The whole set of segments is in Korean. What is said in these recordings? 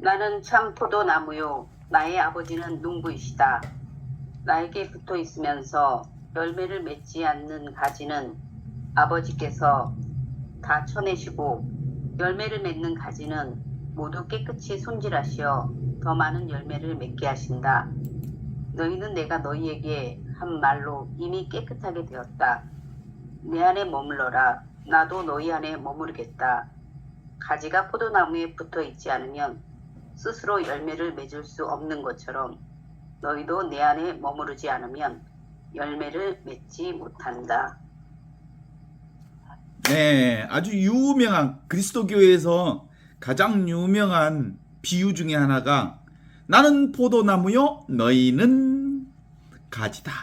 나는 참 포도나무요. 나의 아버지는 농부이시다. 나에게 붙어 있으면서 열매를 맺지 않는 가지는 아버지께서 다 쳐내시고 열매를 맺는 가지는 모두 깨끗이 손질하시어 더 많은 열매를 맺게 하신다. 너희는 내가 너희에게 한 말로 이미 깨끗하게 되었다. 내 안에 머물러라. 나도 너희 안에 머무르겠다. 가지가 포도나무에 붙어 있지 않으면 스스로 열매를 맺을 수 없는 것처럼 너희도 내 안에 머무르지 않으면 열매를 맺지 못한다. 네, 아주 유명한 그리스도교에서 가장 유명한 비유 중에 하나가 나는 포도나무요, 너희는 가지다.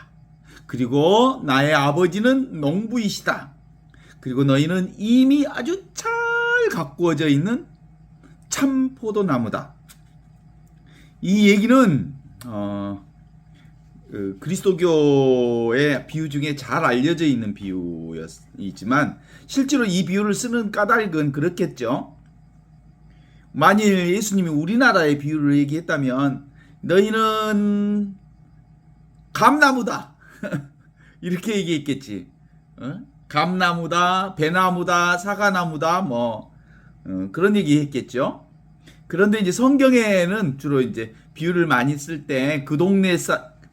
그리고 나의 아버지는 농부이시다. 그리고 너희는 이미 아주 잘 가꾸어져 있는 참 포도나무다. 이 얘기는 그리스도교의 비유 중에 잘 알려져 있는 비유이지만 실제로 이 비유를 쓰는 까닭은 그렇겠죠. 만일 예수님이 우리나라의 비유를 얘기했다면 너희는 감나무다 이렇게 얘기했겠지. 감나무다, 배나무다, 사과나무다 그런 얘기했겠죠. 그런데 이제 성경에는 주로 이제 비유를 많이 쓸 때 그 동네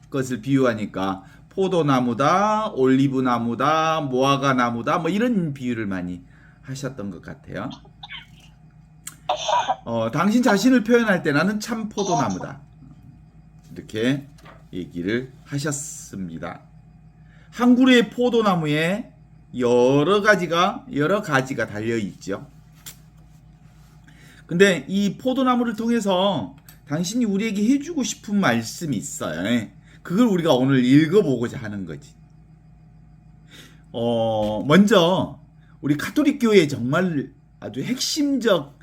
것을 비유하니까 포도나무다, 올리브나무다, 무화과나무다 이런 비유를 많이 하셨던 것 같아요. 당신 자신을 표현할 때 나는 참 포도나무다. 이렇게 얘기를 하셨습니다. 한 그루의 포도나무에 여러 가지가 달려 있죠. 근데 이 포도나무를 통해서 당신이 우리에게 해주고 싶은 말씀이 있어요. 그걸 우리가 오늘 읽어보고자 하는 거지. 먼저 우리 가톨릭 교회의 정말 아주 핵심적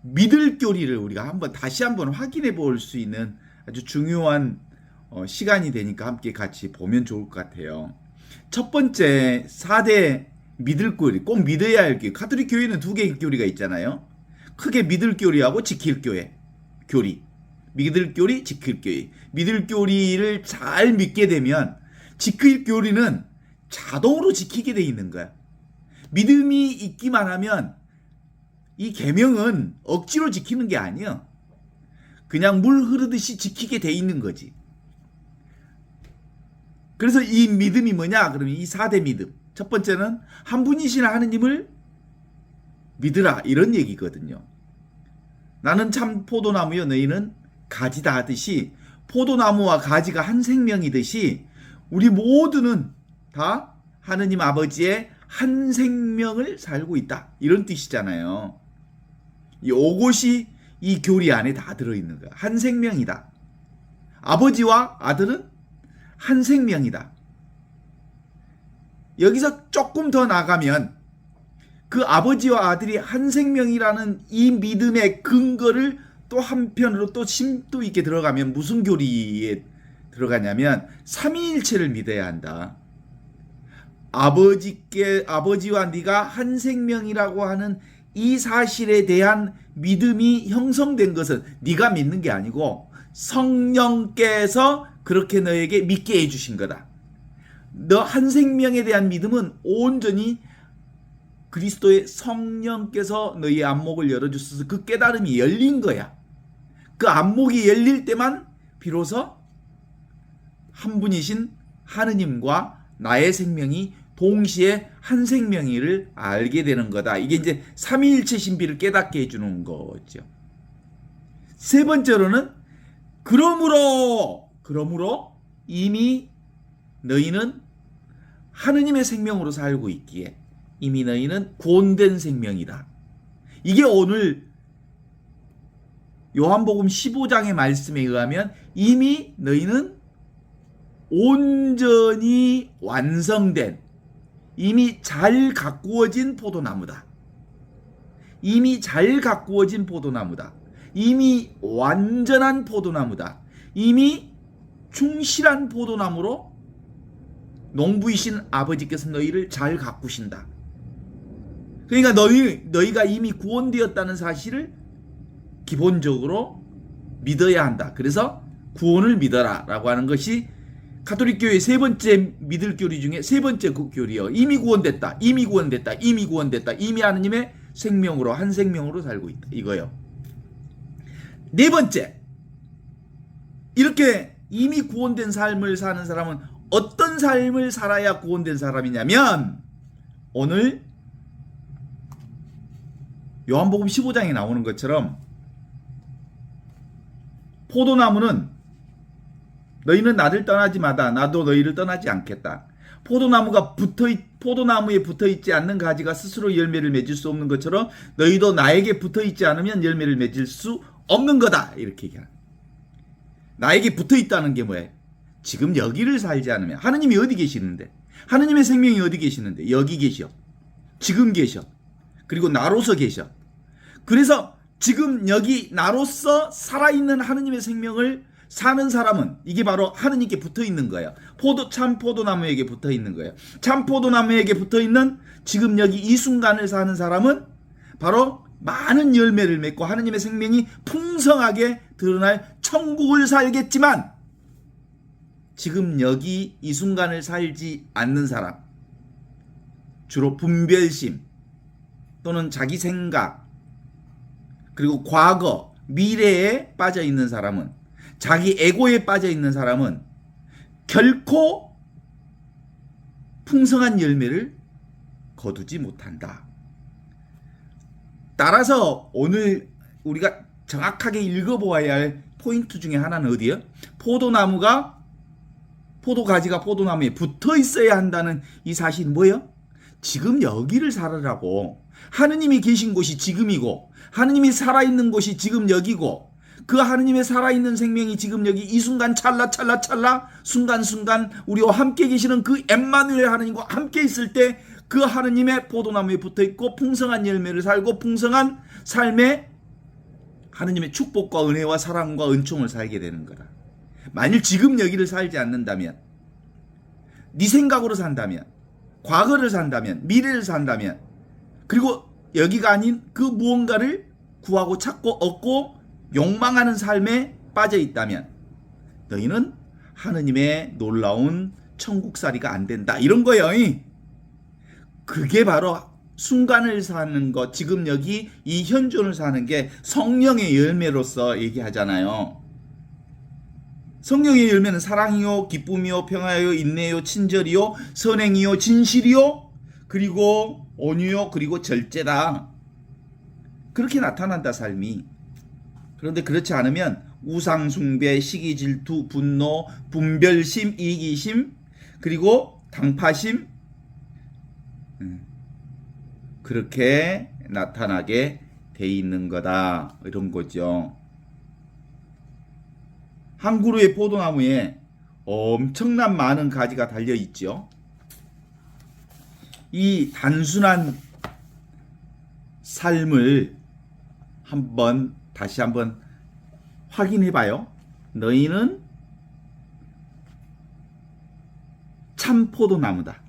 믿을 교리를 우리가 다시 한번 확인해 볼 수 있는 아주 중요한 시간이 되니까 함께 같이 보면 좋을 것 같아요. 첫 번째 4대 믿을 교리, 꼭 믿어야 할 교리. 가톨릭 교회는 두 개의 교리가 있잖아요. 크게 믿을 교리하고 지킬 교리. 믿을 교리, 지킬 교리. 믿을 교리를 잘 믿게 되면 지킬 교리는 자동으로 지키게 돼 있는 거야. 믿음이 있기만 하면 이 계명은 억지로 지키는 게 아니야. 그냥 물 흐르듯이 지키게 돼 있는 거지. 그래서 이 믿음이 뭐냐? 그러면 이 4대 믿음. 첫 번째는 한 분이신 하느님을 믿으라. 이런 얘기거든요. 나는 참 포도나무요, 너희는 가지다 하듯이 포도나무와 가지가 한 생명이듯이 우리 모두는 다 하느님 아버지의 한 생명을 살고 있다. 이런 뜻이잖아요. 이것이 이 교리 안에 다 들어있는 거야. 한 생명이다. 아버지와 아들은 한 생명이다. 여기서 조금 더 나가면 그 아버지와 아들이 한 생명이라는 이 믿음의 근거를 또 한편으로 또 심도 있게 들어가면 무슨 교리에 들어가냐면 삼위일체를 믿어야 한다. 아버지와 네가 한 생명이라고 하는 이 사실에 대한 믿음이 형성된 것은 네가 믿는 게 아니고 성령께서 그렇게 너에게 믿게 해주신 거다. 너 한 생명에 대한 믿음은 온전히 그리스도의 성령께서 너희 안목을 열어주셔서 그 깨달음이 열린 거야. 그 안목이 열릴 때만 비로소 한 분이신 하느님과 나의 생명이 동시에 한 생명이를 알게 되는 거다. 이게 이제 삼위일체 신비를 깨닫게 해주는 거죠. 세 번째로는 그러므로 이미 너희는 하느님의 생명으로 살고 있기에 이미 너희는 구원된 생명이다. 이게 오늘 요한복음 15장의 말씀에 의하면 이미 너희는 온전히 완성된 이미 잘 가꾸어진 포도나무다. 이미 잘 가꾸어진 포도나무다. 이미 완전한 포도나무다. 이미 충실한 포도나무로 농부이신 아버지께서 너희를 잘 가꾸신다. 그러니까 너희가 이미 구원되었다는 사실을 기본적으로 믿어야 한다. 그래서 구원을 믿어라 라고 하는 것이 가톨릭 교회의 세 번째 믿을 교리 중에 세 번째 교리요. 이미 구원됐다. 이미 구원됐다. 이미 구원됐다. 이미 하느님의 생명으로 한 생명으로 살고 있다. 이거요. 네 번째, 이렇게 이미 구원된 삶을 사는 사람은 어떤 삶을 살아야 구원된 사람이냐면 오늘 요한복음 15장에 나오는 것처럼 포도나무는 너희는 나를 떠나지 마다 나도 너희를 떠나지 않겠다. 포도나무에 붙어있지 않는 가지가 스스로 열매를 맺을 수 없는 것처럼 너희도 나에게 붙어있지 않으면 열매를 맺을 수 없는 거다. 이렇게 얘기합니다. 나에게 붙어있다는 게 뭐예요? 지금 여기를 살지 않으면 하느님이 어디 계시는데? 하느님의 생명이 어디 계시는데? 여기 계셔. 지금 계셔. 그리고 나로서 계셔. 그래서 지금 여기 나로서 살아있는 하느님의 생명을 사는 사람은 이게 바로 하느님께 붙어있는 거예요. 참 포도나무에게 붙어있는 거예요. 참 포도나무에게 붙어있는 지금 여기 이 순간을 사는 사람은 바로 많은 열매를 맺고 하느님의 생명이 풍성하게 드러날 천국을 살겠지만 지금 여기 이 순간을 살지 않는 사람, 주로 분별심 또는 자기 생각 그리고 과거, 미래에 빠져 있는 사람은 자기 에고에 빠져 있는 사람은 결코 풍성한 열매를 거두지 못한다. 따라서 오늘 우리가 정확하게 읽어보아야 할 포인트 중에 하나는 어디예요? 포도가지가 포도나무에 붙어 있어야 한다는 이 사실은 뭐예요? 지금 여기를 살아라고. 하느님이 계신 곳이 지금이고 하느님이 살아있는 곳이 지금 여기고 그 하느님의 살아있는 생명이 지금 여기 이 순간 찰나 순간순간 우리와 함께 계시는 그 엠마누엘 하느님과 함께 있을 때 그 하느님의 포도나무에 붙어있고 풍성한 열매를 살고 풍성한 삶에 하느님의 축복과 은혜와 사랑과 은총을 살게 되는 거다. 만일 지금 여기를 살지 않는다면 네 생각으로 산다면 과거를 산다면 미래를 산다면 그리고 여기가 아닌 그 무언가를 구하고 찾고 얻고 욕망하는 삶에 빠져 있다면 너희는 하느님의 놀라운 천국살이가 안 된다. 이런 거예요. 그게 바로 순간을 사는 것, 지금 여기 이 현존을 사는 게 성령의 열매로서 얘기하잖아요. 성령의 열매는 사랑이요, 기쁨이요, 평화요, 인내요, 친절이요, 선행이요, 진실이요, 그리고 온유요, 그리고 절제다. 그렇게 나타난다, 삶이. 그런데 그렇지 않으면 우상숭배, 시기질투, 분노, 분별심, 이기심, 그리고 당파심 그렇게 나타나게 돼 있는 거다. 이런 거죠. 한 그루의 포도나무에 엄청난 많은 가지가 달려 있죠. 이 단순한 삶을 다시 한번 확인해 봐요. 너희는 참 포도나무다.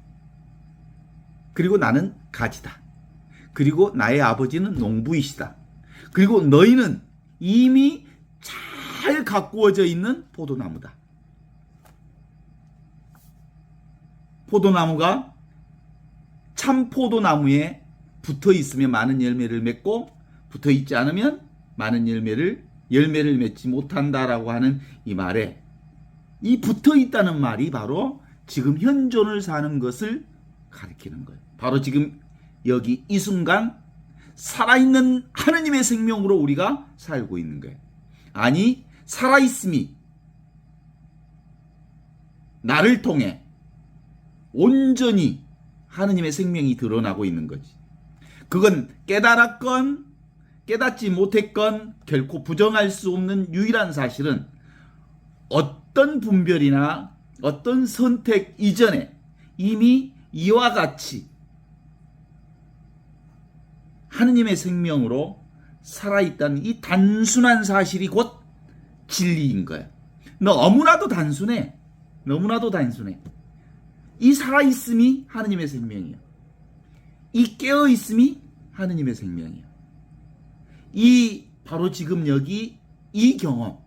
그리고 나는 가지다. 그리고 나의 아버지는 농부이시다. 그리고 너희는 이미 잘 가꾸어져 있는 포도나무다. 포도나무가 참 포도나무에 붙어 있으면 많은 열매를 맺고 붙어 있지 않으면 많은 열매를 맺지 못한다라고 하는 이 말에 이 붙어 있다는 말이 바로 지금 현존을 사는 것을 가리키는 거예요. 바로 지금 여기 이 순간 살아있는 하느님의 생명으로 우리가 살고 있는 거예요. 아니 살아있음이 나를 통해 온전히 하느님의 생명이 드러나고 있는 거지. 그건 깨달았건 깨닫지 못했건 결코 부정할 수 없는 유일한 사실은 어떤 분별이나 어떤 선택 이전에 이미 이와 같이 하느님의 생명으로 살아있다는 이 단순한 사실이 곧 진리인 거예요. 너무나도 단순해. 이 살아있음이 하느님의 생명이에요. 이 깨어있음이 하느님의 생명이에요. 이 바로 지금 여기 이 경험,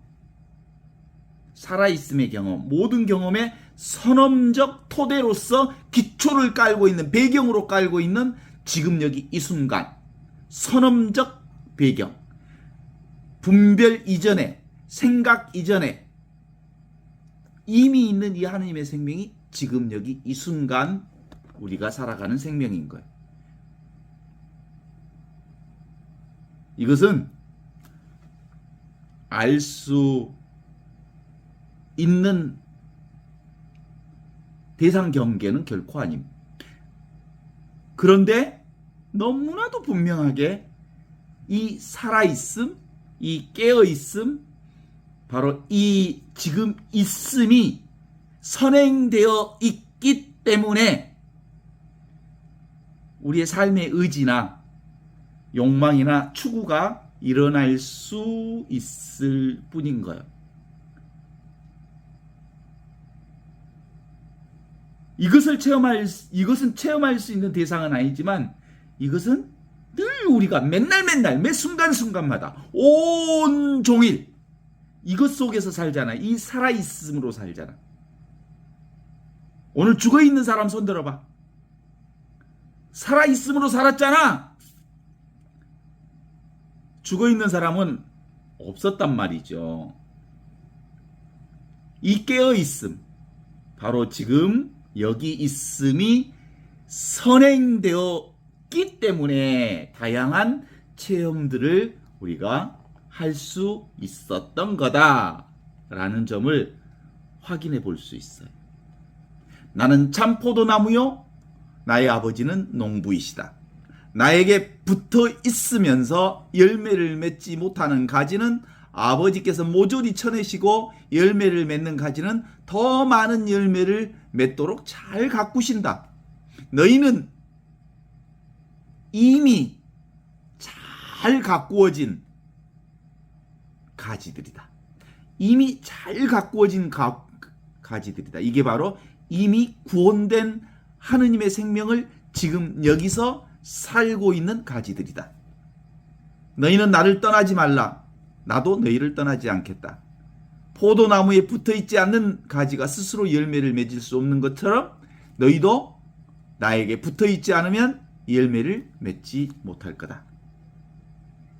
살아있음의 경험, 모든 경험의 선언적 토대로서 기초를 깔고 있는, 배경으로 깔고 있는 지금 여기 이 순간, 선언적 배경, 분별 이전에, 생각 이전에 이미 있는 이 하느님의 생명이 지금 여기 이 순간 우리가 살아가는 생명인 거예요. 이것은 알 수 있는 대상 경계는 결코 아닙니다. 그런데 너무나도 분명하게 이 살아있음, 이 깨어있음, 바로 이 지금 있음이 선행되어 있기 때문에 우리의 삶의 의지나 욕망이나 추구가 일어날 수 있을 뿐인 거예요. 이것은 체험할 수 있는 대상은 아니지만 이것은 늘 우리가 맨날 매 순간순간마다 온종일 이것 속에서 살잖아. 이 살아있음으로 살잖아. 오늘 죽어있는 사람 손 들어봐. 살아있음으로 살았잖아. 죽어있는 사람은 없었단 말이죠. 이 깨어있음, 바로 지금 여기 있음이 선행되었기 때문에 다양한 체험들을 우리가 할 수 있었던 거다라는 점을 확인해 볼 수 있어요. 나는 참 포도나무요, 나의 아버지는 농부이시다. 나에게 붙어 있으면서 열매를 맺지 못하는 가지는 아버지께서 모조리 쳐내시고 열매를 맺는 가지는 더 많은 열매를 맺도록 잘 가꾸신다. 너희는 이미 잘 가꾸어진 가지들이다. 이미 잘 가꾸어진 가지들이다. 이게 바로 이미 구원된 하느님의 생명을 지금 여기서 살고 있는 가지들이다. 너희는 나를 떠나지 말라. 나도 너희를 떠나지 않겠다. 포도나무에 붙어있지 않는 가지가 스스로 열매를 맺을 수 없는 것처럼 너희도 나에게 붙어있지 않으면 열매를 맺지 못할 거다.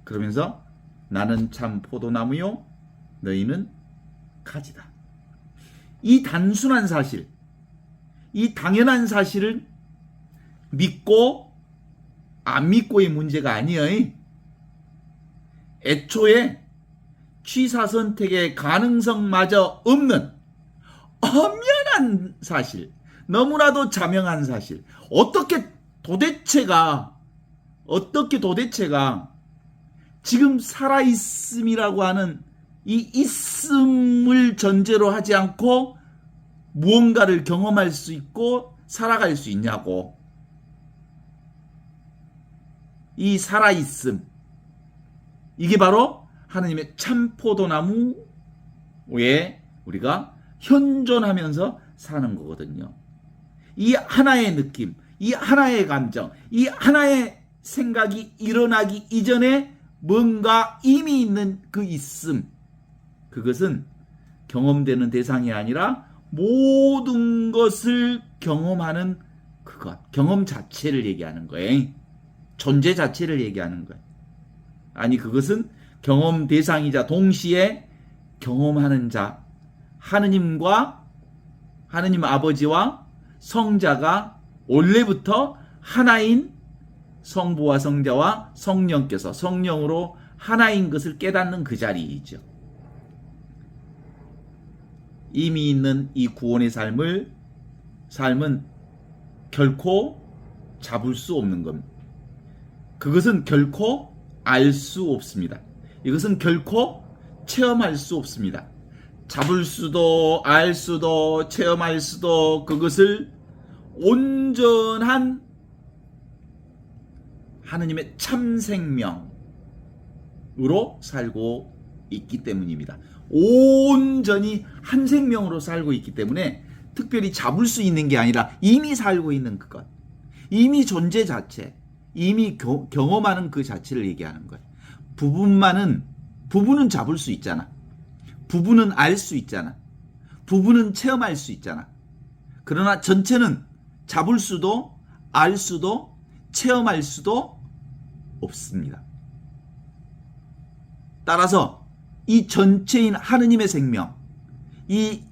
그러면서 나는 참 포도나무요, 너희는 가지다. 이 단순한 사실, 이 당연한 사실을 믿고 안 믿고의 문제가 아니에요. 애초에 취사 선택의 가능성마저 없는 엄연한 사실, 너무나도 자명한 사실. 어떻게 도대체가 지금 살아있음이라고 하는 이 있음을 전제로 하지 않고 무언가를 경험할 수 있고 살아갈 수 있냐고. 이 살아있음, 이게 바로 하느님의 참 포도나무에 우리가 현존하면서 사는 거거든요. 이 하나의 느낌, 이 하나의 감정, 이 하나의 생각이 일어나기 이전에 뭔가 이미 있는 그 있음, 그것은 경험되는 대상이 아니라 모든 것을 경험하는 그것, 경험 자체를 얘기하는 거예요. 존재 자체를 얘기하는 거예요. 아니, 그것은 경험 대상이자 동시에 경험하는 자, 하느님 아버지와 성자가 원래부터 하나인 성부와 성자와 성령께서 성령으로 하나인 것을 깨닫는 그 자리이죠. 이미 있는 이 구원의 삶은 결코 잡을 수 없는 겁니다. 그것은 결코 알 수 없습니다. 이것은 결코 체험할 수 없습니다. 잡을 수도 알 수도 체험할 수도 그것을 온전한 하느님의 참 생명으로 살고 있기 때문입니다. 온전히 한 생명으로 살고 있기 때문에 특별히 잡을 수 있는 게 아니라 이미 살고 있는 그것, 이미 존재 자체, 이미 경험하는 그 자체를 얘기하는 거예요. 부분만은 부부는 잡을 수 있잖아. 부부는 알 수 있잖아. 부부는 체험할 수 있잖아. 그러나 전체는 잡을 수도 알 수도 체험할 수도 없습니다. 따라서 이 전체인 하느님의 생명, 이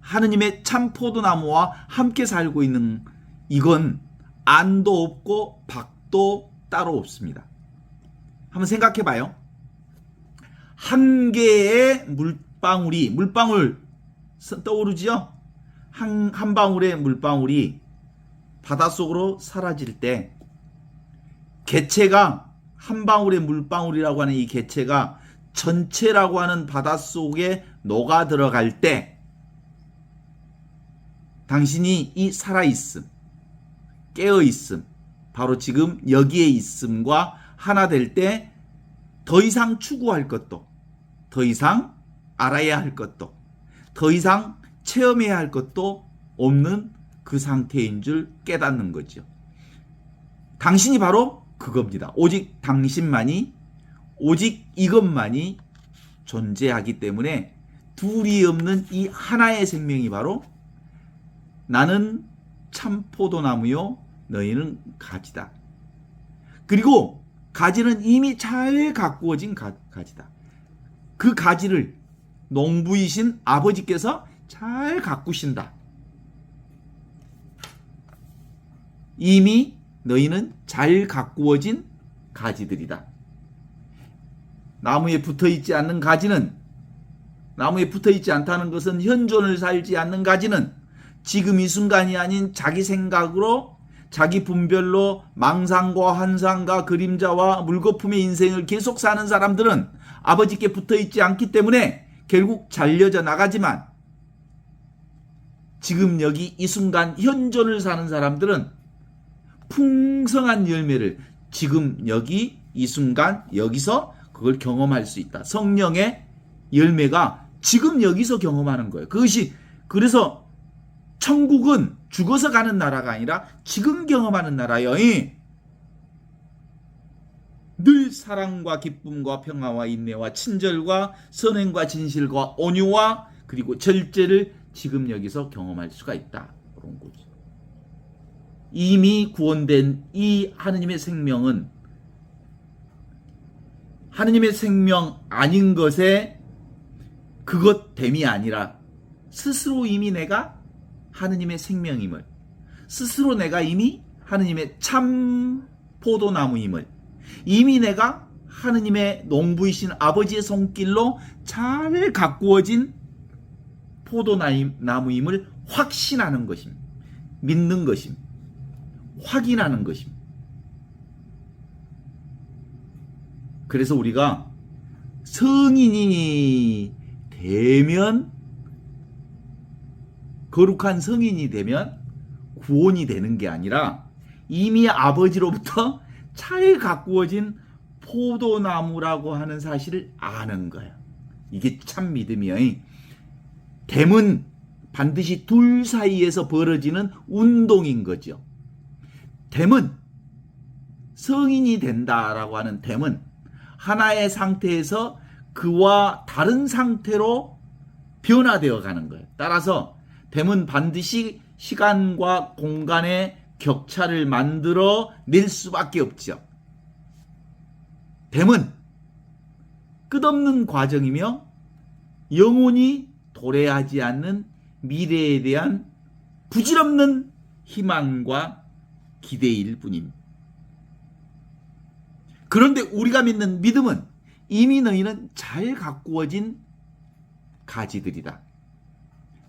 하느님의 참 포도나무와 함께 살고 있는 이건 안도 없고 박도 따로 없습니다. 한번 생각해 봐요. 한 개의 물방울 떠오르지요? 한 방울의 물방울이 바닷속으로 사라질 때 개체가 한 방울의 물방울이라고 하는 이 개체가 전체라고 하는 바닷속에 녹아 들어갈 때 당신이 이 살아있음, 깨어있음, 바로 지금 여기에 있음과 하나 될 때 더 이상 추구할 것도, 더 이상 알아야 할 것도, 더 이상 체험해야 할 것도 없는 그 상태인 줄 깨닫는 거죠. 당신이 바로 그겁니다. 오직 당신만이, 오직 이것만이 존재하기 때문에 둘이 없는 이 하나의 생명이 바로 나는 참 포도나무요 너희는 가지다. 그리고 가지는 이미 잘 가꾸어진 가지다. 그 가지를 농부이신 아버지께서 잘 가꾸신다. 이미 너희는 잘 가꾸어진 가지들이다. 나무에 붙어있지 않는 가지는, 나무에 붙어있지 않다는 것은 현존을 살지 않는 가지는 지금 이 순간이 아닌 자기 생각으로, 자기 분별로 망상과 환상과 그림자와 물거품의 인생을 계속 사는 사람들은 아버지께 붙어있지 않기 때문에 결국 잘려져 나가지만, 지금 여기 이 순간 현존을 사는 사람들은 풍성한 열매를 지금 여기 이 순간 여기서 그걸 경험할 수 있다. 성령의 열매가 지금 여기서 경험하는 거예요. 그것이, 그래서 천국은 죽어서 가는 나라가 아니라 지금 경험하는 나라요. 늘 사랑과 기쁨과 평화와 인내와 친절과 선행과 진실과 온유와 그리고 절제를 지금 여기서 경험할 수가 있다. 그런 거죠. 이미 구원된 이 하느님의 생명은 하느님의 생명 아닌 것에 그것 됨이 아니라 스스로 이미 내가 하느님의 생명임을, 스스로 내가 이미 하느님의 참 포도나무임을, 이미 내가 하느님의 농부이신 아버지의 손길로 잘 가꾸어진 포도나무임을 확신하는 것입니다. 믿는 것입니다. 확인하는 것입니다. 그래서 우리가 성인이 되면, 거룩한 성인이 되면 구원이 되는 게 아니라 이미 아버지로부터 잘 가꾸어진 포도나무라고 하는 사실을 아는 거예요. 이게 참 믿음이에요. 됨은 반드시 둘 사이에서 벌어지는 운동인 거죠. 됨은, 성인이 된다라고 하는 됨은 하나의 상태에서 그와 다른 상태로 변화되어 가는 거예요. 따라서 됨은 반드시 시간과 공간의 격차를 만들어 낼 수밖에 없죠. 됨은 끝없는 과정이며 영원히 도래하지 않는 미래에 대한 부질없는 희망과 기대일 뿐입니다. 그런데 우리가 믿는 믿음은 이미 너희는 잘 가꾸어진 가지들이다.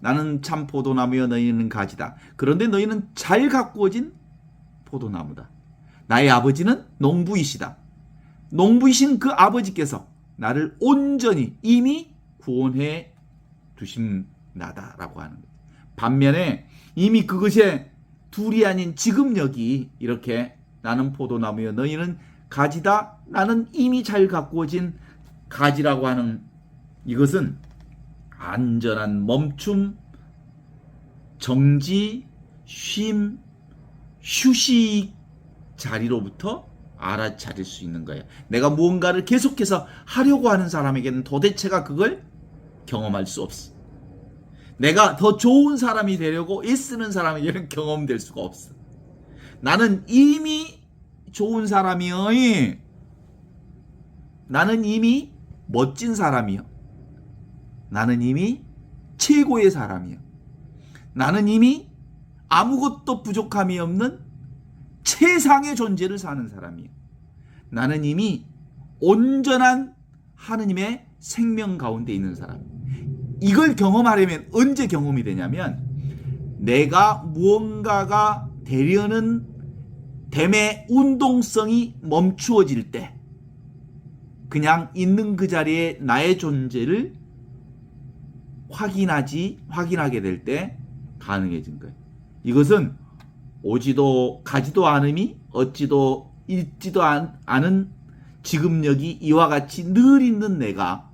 나는 참 포도나무여 너희는 가지다. 그런데 너희는 잘 가꾸어진 포도나무다. 나의 아버지는 농부이시다. 농부이신 그 아버지께서 나를 온전히 이미 구원해 두신 나다라고 하는 거예요. 반면에 이미 그것에 둘이 아닌 지금 여기 이렇게 나는 포도나무여 너희는 가지다. 나는 이미 잘 가꾸어진 가지라고 하는 이것은 안전한 멈춤, 정지, 쉼, 휴식 자리로부터 알아차릴 수 있는 거예요. 내가 무언가를 계속해서 하려고 하는 사람에게는 도대체가 그걸 경험할 수 없어. 내가 더 좋은 사람이 되려고 애쓰는 사람에게는 경험될 수가 없어. 나는 이미 좋은 사람이요. 나는 이미 멋진 사람이요. 나는 이미 최고의 사람이요. 나는 이미 아무것도 부족함이 없는 최상의 존재를 사는 사람이요. 나는 이미 온전한 하느님의 생명 가운데 있는 사람. 이걸 경험하려면 언제 경험이 되냐면 내가 무언가가 되려는 됨의 운동성이 멈추어질 때, 그냥 있는 그 자리에 나의 존재를 확인하게 될 때 가능해진 거예요. 이것은 오지도 가지도 않음이 얻지도 잃지도 않은 지금 여기 이와 같이 늘 있는 내가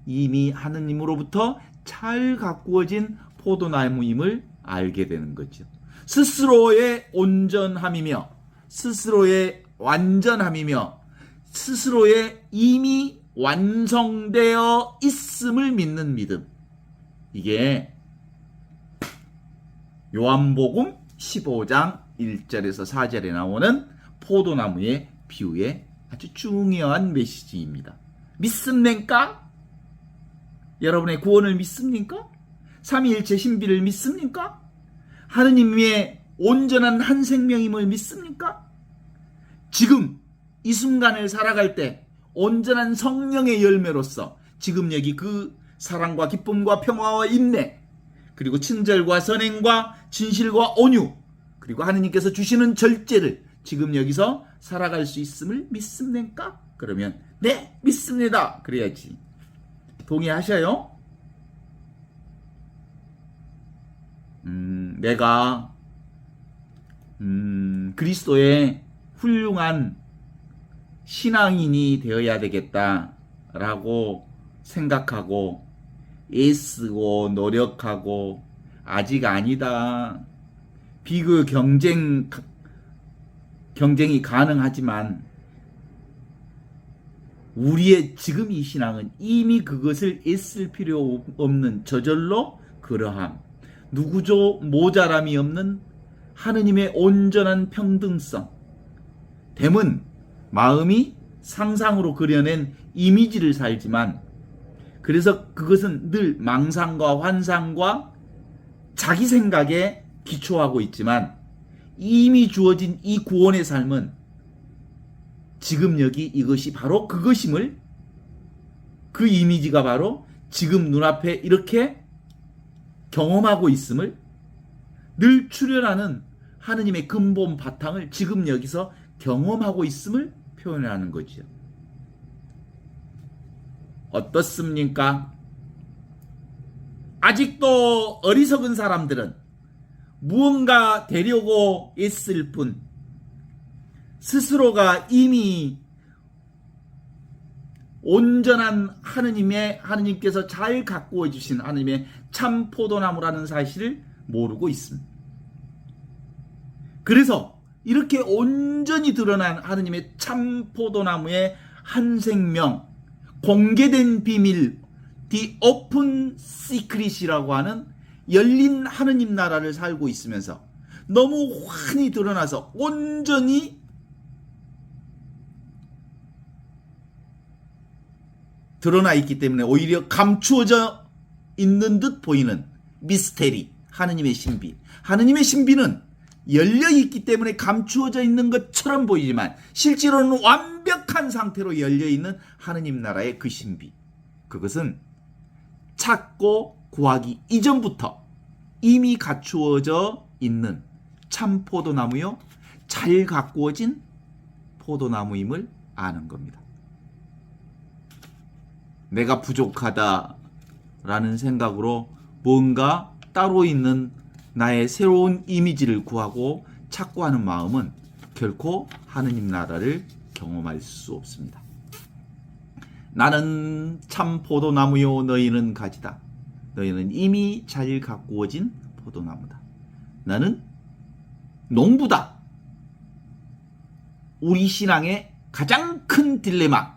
이미 하느님으로부터 잘 가꾸어진 포도나무임을 알게 되는 거죠. 스스로의 온전함이며 스스로의 완전함이며 스스로의 이미 완성되어 있음을 믿는 믿음. 이게 요한복음 15장 1절에서 4절에 나오는 포도나무의 비유의 아주 중요한 메시지입니다. 믿습니까? 여러분의 구원을 믿습니까? 삼위일체 신비를 믿습니까? 하느님의 온전한 한 생명임을 믿습니까? 지금 이 순간을 살아갈 때 온전한 성령의 열매로서 지금 여기 그 사랑과 기쁨과 평화와 인내, 그리고 친절과 선행과 진실과 온유, 그리고 하느님께서 주시는 절제를 지금 여기서 살아갈 수 있음을 믿습니까? 그러면 네, 믿습니다. 그래야지. 동의하셔요? 내가 그리스도의 훌륭한 신앙인이 되어야 되겠다라고 생각하고 애쓰고 노력하고 아직 아니다. 비교 경쟁이 가능하지만 우리의 지금 이 신앙은 이미 그것을 애쓸 필요 없는 저절로 그러함. 누구조 모자람이 없는 하느님의 온전한 평등성. 됨은 마음이 상상으로 그려낸 이미지를 살지만 그래서 그것은 늘 망상과 환상과 자기 생각에 기초하고 있지만 이미 주어진 이 구원의 삶은 지금 여기 이것이 바로 그것임을, 그 이미지가 바로 지금 눈앞에 이렇게 경험하고 있음을, 늘 출현하는 하느님의 근본 바탕을 지금 여기서 경험하고 있음을 표현하는 거죠. 어떻습니까? 아직도 어리석은 사람들은 무언가 되려고 애쓸 뿐 스스로가 이미 온전한 하느님께서 잘 가꾸어 주신 하느님의 참 포도나무라는 사실을 모르고 있습니다. 그래서 이렇게 온전히 드러난 하느님의 참 포도나무의 한 생명, 공개된 비밀, The Open Secret이라고 하는 열린 하느님 나라를 살고 있으면서 너무 환히 드러나서 온전히 드러나 있기 때문에 오히려 감추어져 있는 듯 보이는 미스테리, 하느님의 신비. 하느님의 신비는 열려 있기 때문에 감추어져 있는 것처럼 보이지만 실제로는 완벽한 상태로 열려 있는 하느님 나라의 그 신비. 그것은 찾고 구하기 이전부터 이미 갖추어져 있는 참 포도나무요, 잘 가꾸어진 포도나무임을 아는 겁니다. 내가 부족하다라는 생각으로 뭔가 따로 있는 나의 새로운 이미지를 구하고 찾고 하는 마음은 결코 하느님 나라를 경험할 수 없습니다. 나는 참 포도나무요, 너희는 가지다. 너희는 이미 잘 가꾸어진 포도나무다. 나는 농부다. 우리 신앙의 가장 큰 딜레마,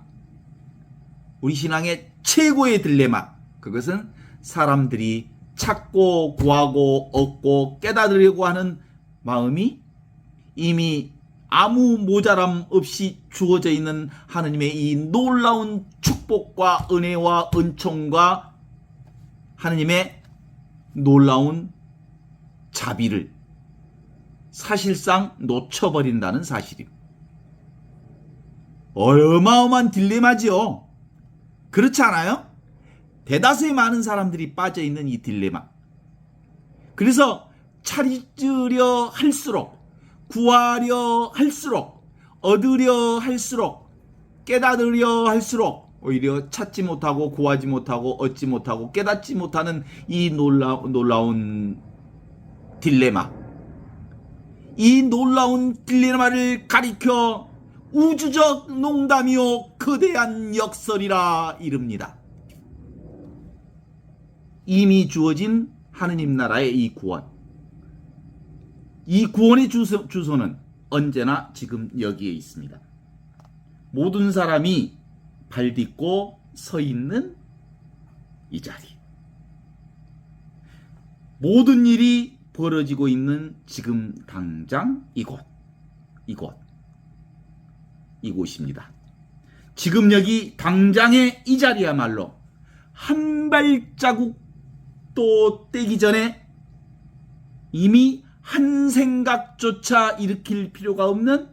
우리 신앙의 최고의 딜레마, 그것은 사람들이 찾고 구하고 얻고 깨달으려고 하는 마음이 이미 아무 모자람 없이 주어져 있는 하느님의 이 놀라운 축복과 은혜와 은총과 하느님의 놀라운 자비를 사실상 놓쳐버린다는 사실입니다. 어마어마한 딜레마지요. 그렇지 않아요? 대다수의 많은 사람들이 빠져있는 이 딜레마. 그래서 찾으려 할수록, 구하려 할수록, 얻으려 할수록, 깨달으려 할수록 오히려 찾지 못하고 구하지 못하고 얻지 못하고 깨닫지 못하는 이 놀라운 딜레마. 이 놀라운 딜레마를 가리켜 우주적 농담이요 거대한 역설이라 이릅니다. 이미 주어진 하느님 나라의 이 구원. 이 구원의 주소는 언제나 지금 여기에 있습니다. 모든 사람이 발딛고 서 있는 이 자리. 모든 일이 벌어지고 있는 지금 당장 이곳입니다. 지금 여기 당장의 이 자리야말로 한 발자국도 떼기 전에 이미 한 생각조차 일으킬 필요가 없는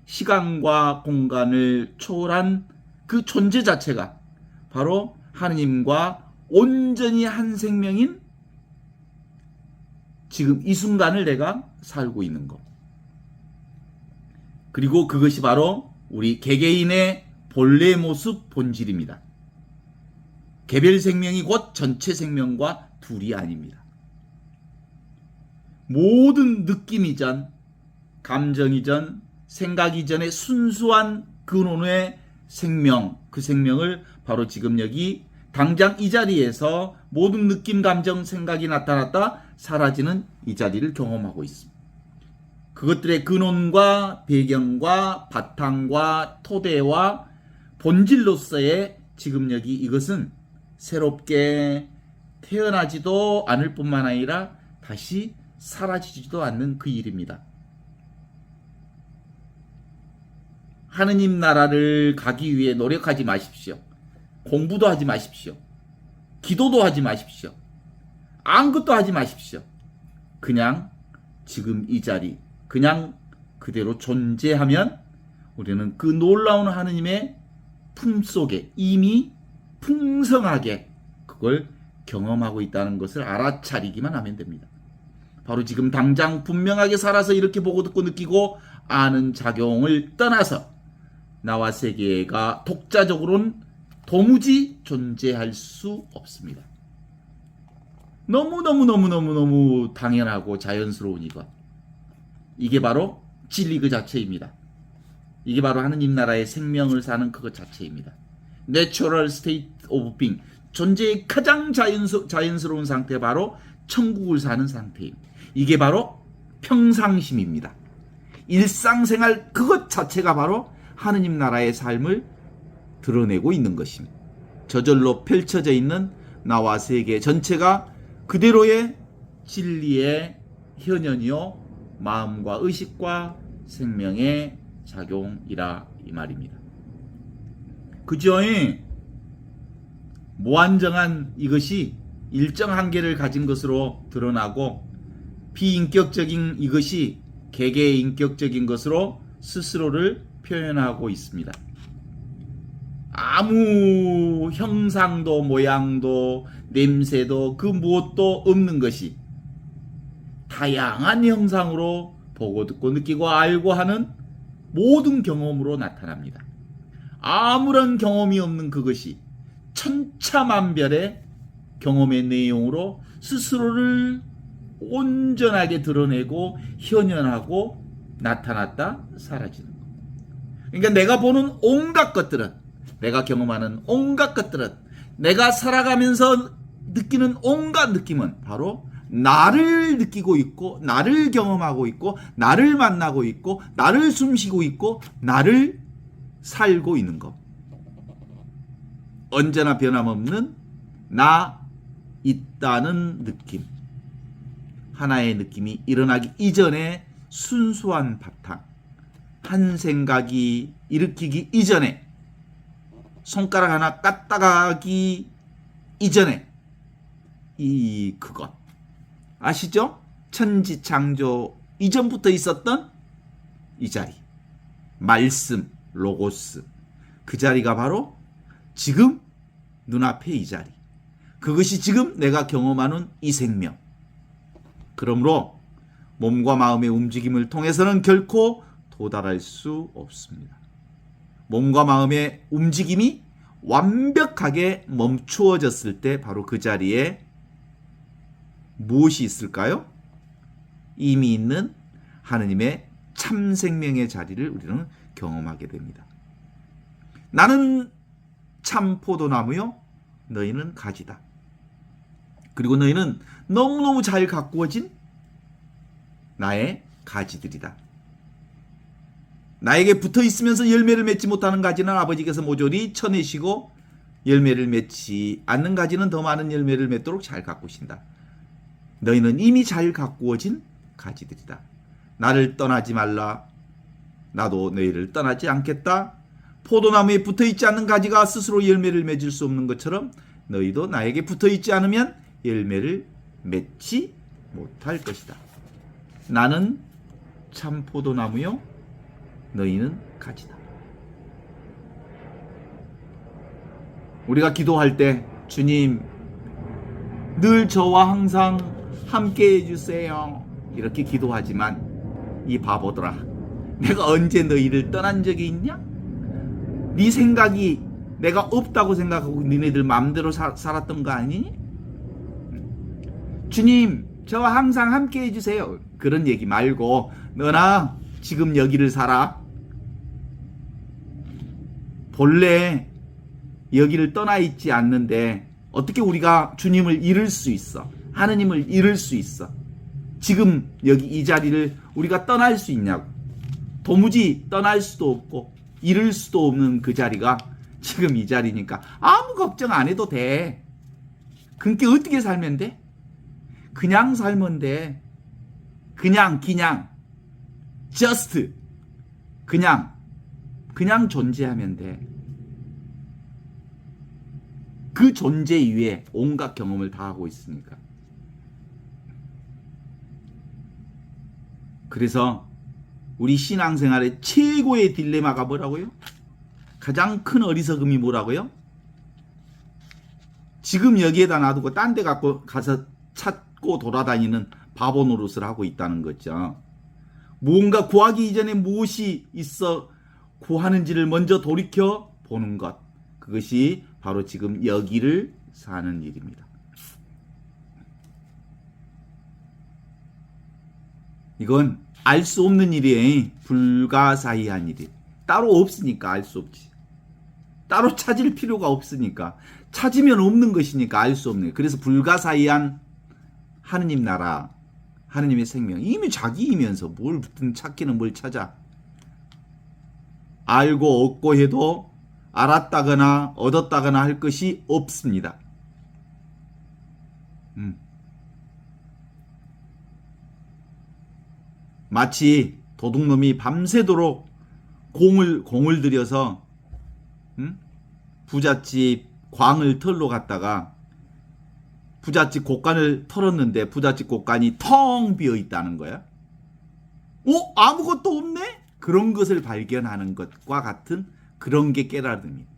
시간과 공간을 초월한 그 존재 자체가 바로 하느님과 온전히 한 생명인 지금 이 순간을 내가 살고 있는 것. 그리고 그것이 바로 우리 개개인의 본래 모습 본질입니다. 개별 생명이 곧 전체 생명과 둘이 아닙니다. 모든 느낌 이전, 감정 이전, 생각 이전의 순수한 근원의 생명, 그 생명을 바로 지금 여기 당장 이 자리에서 모든 느낌, 감정, 생각이 나타났다 사라지는 이 자리를 경험하고 있습니다. 그것들의 근원과 배경과 바탕과 토대와 본질로서의 지금 여기 이것은 새롭게 태어나지도 않을 뿐만 아니라 다시 사라지지도 않는 그 일입니다. 하느님 나라를 가기 위해 노력하지 마십시오. 공부도 하지 마십시오. 기도도 하지 마십시오. 아무것도 하지 마십시오. 그냥 지금 이 자리, 그냥 그대로 존재하면 우리는 그 놀라운 하느님의 품속에 이미 풍성하게 그걸 경험하고 있다는 것을 알아차리기만 하면 됩니다. 바로 지금 당장 분명하게 살아서 이렇게 보고 듣고 느끼고 아는 작용을 떠나서 나와 세계가 독자적으로는 도무지 존재할 수 없습니다. 너무 당연하고 자연스러운 이것. 이게 바로 진리 그 자체입니다. 이게 바로 하느님 나라의 생명을 사는 그것 자체입니다. Natural state of being. 존재의 가장 자연스러운 상태 바로 천국을 사는 상태입니다. 이게 바로 평상심입니다. 일상생활 그것 자체가 바로 하느님 나라의 삶을 드러내고 있는 것입니다. 저절로 펼쳐져 있는 나와 세계 전체가 그대로의 진리의 현현이요 마음과 의식과 생명의 작용이라 이 말입니다. 그죠? 무한정한 이것이 일정 한계를 가진 것으로 드러나고 비인격적인 이것이 개개인격적인 것으로 스스로를 표현하고 있습니다. 아무 형상도 모양도 냄새도 그 무엇도 없는 것이 다양한 형상으로 보고 듣고 느끼고 알고 하는 모든 경험으로 나타납니다. 아무런 경험이 없는 그것이 천차만별의 경험의 내용으로 스스로를 온전하게 드러내고 현현하고 나타났다 사라지는 것. 그러니까 내가 보는 온갖 것들은, 내가 경험하는 온갖 것들은, 내가 살아가면서 느끼는 온갖 느낌은 바로 나를 느끼고 있고 나를 경험하고 있고 나를 만나고 있고 나를 숨쉬고 있고 나를 살고 있는 것. 언제나 변함없는 나 있다는 느낌. 하나의 느낌이 일어나기 이전에 순수한 바탕. 한 생각이 일으키기 이전에 손가락 하나 까딱하기 이전에 그것 아시죠? 천지창조 이전부터 있었던 이 자리, 말씀, 로고스, 그 자리가 바로 지금 눈앞에 이 자리, 그것이 지금 내가 경험하는 이 생명. 그러므로 몸과 마음의 움직임을 통해서는 결코 도달할 수 없습니다. 몸과 마음의 움직임이 완벽하게 멈추어졌을 때 바로 그 자리에 무엇이 있을까요? 이미 있는 하느님의 참 생명의 자리를 우리는 경험하게 됩니다. 나는 참 포도나무요, 너희는 가지다. 그리고 너희는 너무너무 잘 가꾸어진 나의 가지들이다. 나에게 붙어 있으면서 열매를 맺지 못하는 가지는 아버지께서 모조리 쳐내시고 열매를 맺지 않는 가지는 더 많은 열매를 맺도록 잘 가꾸신다. 너희는 이미 잘 가꾸어진 가지들이다. 나를 떠나지 말라. 나도 너희를 떠나지 않겠다. 포도나무에 붙어 있지 않는 가지가 스스로 열매를 맺을 수 없는 것처럼 너희도 나에게 붙어 있지 않으면 열매를 맺지 못할 것이다. 나는 참 포도나무요, 너희는 가지다. 우리가 기도할 때 주님 늘 저와 항상 함께 해주세요 이렇게 기도하지만 이 바보들아, 내가 언제 너희를 떠난 적이 있냐? 네 생각이 내가 없다고 생각하고 니네들 마음대로 살았던 거 아니니? 주님 저와 항상 함께 해주세요 그런 얘기 말고 너나 지금 여기를 살아. 본래 여기를 떠나 있지 않는데 어떻게 우리가 주님을 잃을 수 있어? 하느님을 잃을 수 있어? 지금 여기 이 자리를 우리가 떠날 수 있냐고. 도무지 떠날 수도 없고 잃을 수도 없는 그 자리가 지금 이 자리니까 아무 걱정 안 해도 돼. 그러니까 어떻게 살면 돼? 그냥 살면 돼. 그냥 just 그냥 존재하면 돼. 그 존재 위에 온갖 경험을 다 하고 있으니까. 그래서 우리 신앙생활의 최고의 딜레마가 뭐라고요? 가장 큰 어리석음이 뭐라고요? 지금 여기에다 놔두고 딴 데 갖고 가서 찾고 돌아다니는 바보 노릇을 하고 있다는 거죠. 무언가 구하기 이전에 무엇이 있어 구하는지를 먼저 돌이켜 보는 것. 그것이 바로 지금 여기를 사는 일입니다. 이건 알 수 없는 일이에요. 불가사의한 일이. 따로 없으니까 알 수 없지. 따로 찾을 필요가 없으니까. 찾으면 없는 것이니까 알 수 없는. 그래서 불가사의한 하느님 나라, 하느님의 생명. 이미 자기이면서 뭘 찾기는 뭘 찾아. 알고 얻고 해도 알았다거나 얻었다거나 할 것이 없습니다. 마치 도둑놈이 밤새도록 공을 들여서 부잣집 광을 털러 갔다가 부잣집 곳간을 털었는데 부잣집 곳간이 텅 비어 있다는 거야. 아무것도 없네? 그런 것을 발견하는 것과 같은 그런 게 깨달음입니다.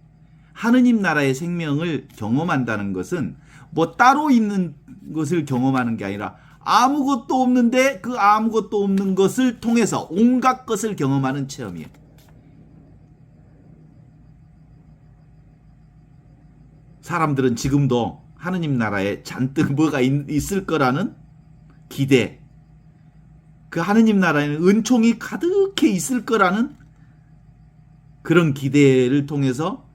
하느님 나라의 생명을 경험한다는 것은 뭐 따로 있는 것을 경험하는 게 아니라 아무것도 없는데 그 아무것도 없는 것을 통해서 온갖 것을 경험하는 체험이에요. 사람들은 지금도 하느님 나라에 잔뜩 뭐가 있을 거라는 기대, 그 하느님 나라에는 은총이 가득해 있을 거라는 그런 기대를 통해서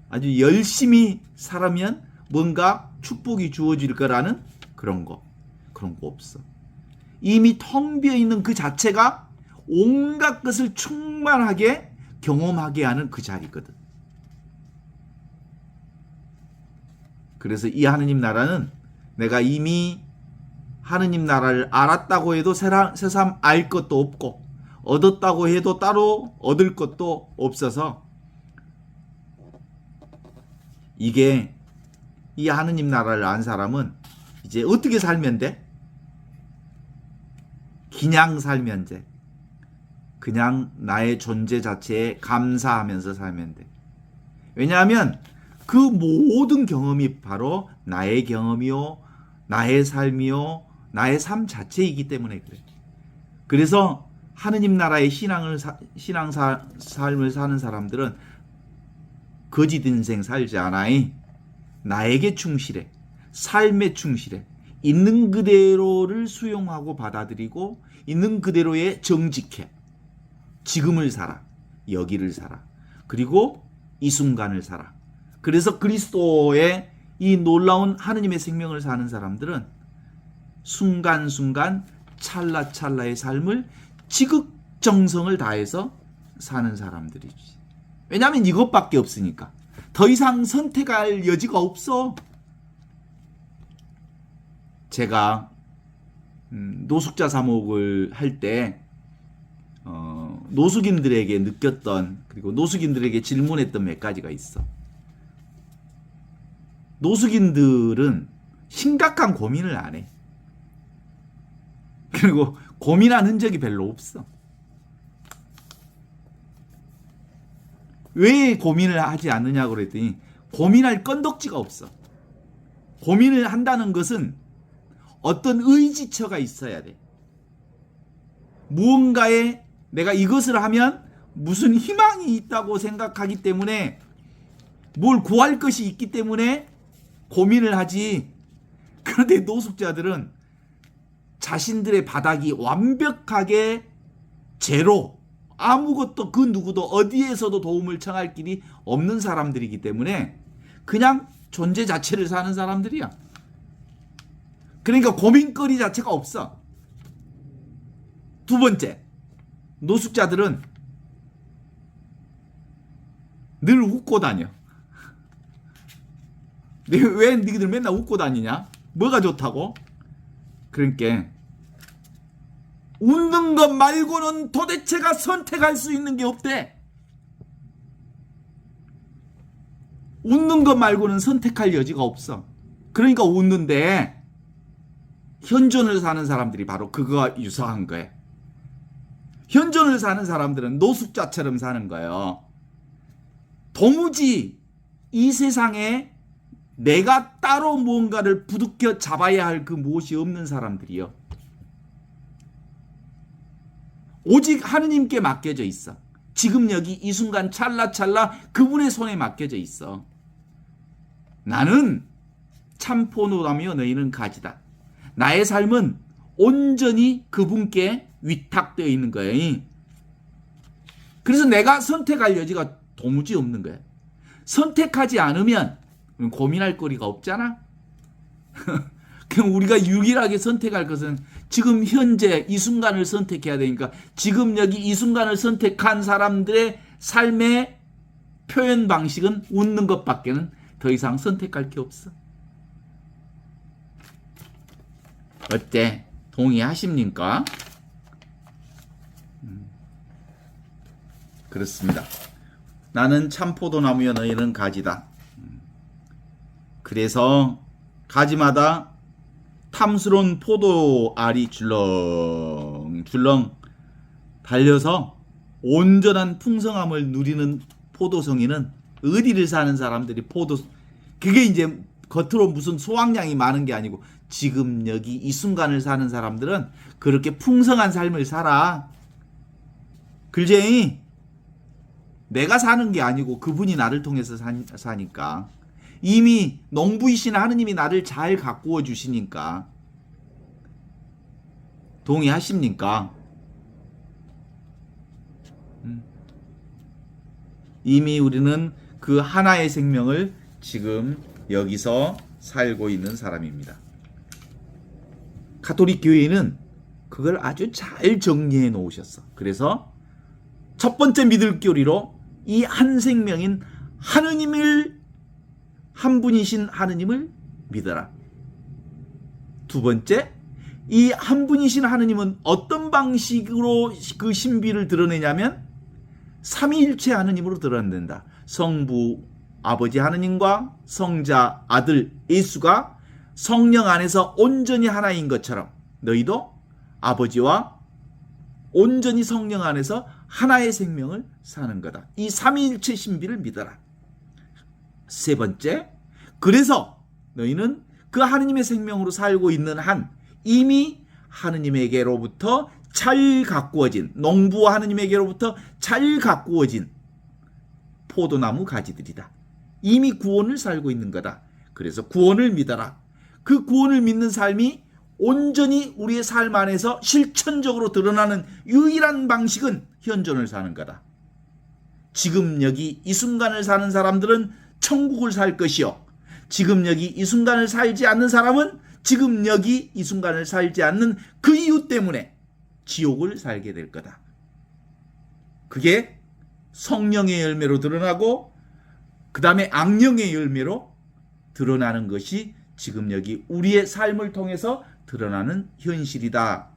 아주 열심히 살면 뭔가 축복이 주어질 거라는 그런 거. 그런 거 없어. 이미 텅 비어 있는 그 자체가 온갖 것을 충만하게 경험하게 하는 그 자리거든. 그래서 이 하느님 나라는 내가 이미 하느님 나라를 알았다고 해도 새삼 알 것도 없고 얻었다고 해도 따로 얻을 것도 없어서 이게 이 하느님 나라를 안 사람은 이제 어떻게 살면 돼? 그냥 살면 돼. 그냥 나의 존재 자체에 감사하면서 살면 돼. 왜냐하면 그 모든 경험이 바로 나의 경험이요, 나의 삶이요, 나의 삶 자체이기 때문에 그래. 그래서 하느님 나라의 삶을 사는 사람들은 거짓 인생 살지 않아이. 나에게 충실해. 삶에 충실해. 있는 그대로를 수용하고 받아들이고 있는 그대로에 정직해. 지금을 살아. 여기를 살아. 그리고 이 순간을 살아. 그래서 그리스도의 이 놀라운 하느님의 생명을 사는 사람들은 순간순간 찰나찰나의 삶을 지극정성을 다해서 사는 사람들이지. 왜냐하면 이것밖에 없으니까. 더 이상 선택할 여지가 없어. 제가 노숙자 사목을 할 때 노숙인들에게 느꼈던, 그리고 노숙인들에게 질문했던 몇 가지가 있어. 노숙인들은 심각한 고민을 안 해. 그리고 고민한 흔적이 별로 없어. 왜 고민을 하지 않느냐고 그랬더니 고민할 건덕지가 없어. 고민을 한다는 것은 어떤 의지처가 있어야 돼. 무언가에 내가 이것을 하면 무슨 희망이 있다고 생각하기 때문에, 뭘 구할 것이 있기 때문에 고민을 하지. 그런데 노숙자들은 자신들의 바닥이 완벽하게 제로, 아무것도 그 누구도 어디에서도 도움을 청할 길이 없는 사람들이기 때문에 그냥 존재 자체를 사는 사람들이야. 그러니까 고민거리 자체가 없어. 두 번째, 노숙자들은 늘 웃고 다녀. 왜 니들 맨날 웃고 다니냐? 뭐가 좋다고? 그러니까 웃는 것 말고는 도대체가 선택할 수 있는 게 없대. 웃는 것 말고는 선택할 여지가 없어. 그러니까 웃는데, 현존을 사는 사람들이 바로 그거와 유사한 거예요. 현존을 사는 사람들은 노숙자처럼 사는 거예요. 도무지 이 세상에 내가 따로 무언가를 부둥켜 잡아야 할 그 무엇이 없는 사람들이요. 오직 하느님께 맡겨져 있어. 지금 여기 이 순간 찰나찰나 그분의 손에 맡겨져 있어. 나는 참 포도나무여 너희는 가지다. 나의 삶은 온전히 그분께 위탁되어 있는 거예요. 그래서 내가 선택할 여지가 도무지 없는 거예요. 선택하지 않으면 고민할 거리가 없잖아. 그럼 우리가 유일하게 선택할 것은 지금 현재 이 순간을 선택해야 되니까, 지금 여기 이 순간을 선택한 사람들의 삶의 표현 방식은 웃는 것밖에는 더 이상 선택할 게 없어. 어때? 동의하십니까? 그렇습니다. 나는 참 포도나무여 너희는 가지다. 그래서 가지마다 탐스러운 포도알이 줄렁줄렁 달려서 온전한 풍성함을 누리는 포도송이는 어디를 사는 사람들이 그게 이제 겉으로 무슨 소확량이 많은 게 아니고, 지금 여기 이 순간을 사는 사람들은 그렇게 풍성한 삶을 살아. 글쟁이, 내가 사는 게 아니고 그분이 나를 통해서 사니까. 이미 농부이신 하느님이 나를 잘 가꾸어 주시니까. 동의하십니까? 이미 우리는 그 하나의 생명을 지금 여기서 살고 있는 사람입니다. 가톨릭 교회는 그걸 아주 잘 정리해 놓으셨어. 그래서 첫 번째 믿을 교리로 이 한 생명인 하느님을, 한 분이신 하느님을 믿어라. 두 번째, 이 한 분이신 하느님은 어떤 방식으로 그 신비를 드러내냐면 삼위일체 하느님으로 드러낸다. 성부 아버지 하느님과 성자 아들 예수가 성령 안에서 온전히 하나인 것처럼 너희도 아버지와 온전히 성령 안에서 하나의 생명을 사는 거다. 이 삼위일체 신비를 믿어라. 세 번째, 그래서 너희는 그 하느님의 생명으로 살고 있는 한 이미 하느님에게로부터 잘 가꾸어진, 농부와 하느님에게로부터 잘 가꾸어진 포도나무 가지들이다. 이미 구원을 살고 있는 거다. 그래서 구원을 믿어라. 그 구원을 믿는 삶이 온전히 우리의 삶 안에서 실천적으로 드러나는 유일한 방식은 현존을 사는 거다. 지금 여기 이 순간을 사는 사람들은 천국을 살 것이요, 지금 여기 이 순간을 살지 않는 사람은 지금 여기 이 순간을 살지 않는 그 이유 때문에 지옥을 살게 될 거다. 그게 성령의 열매로 드러나고 그 다음에 악령의 열매로 드러나는 것이 지금 여기 우리의 삶을 통해서 드러나는 현실이다.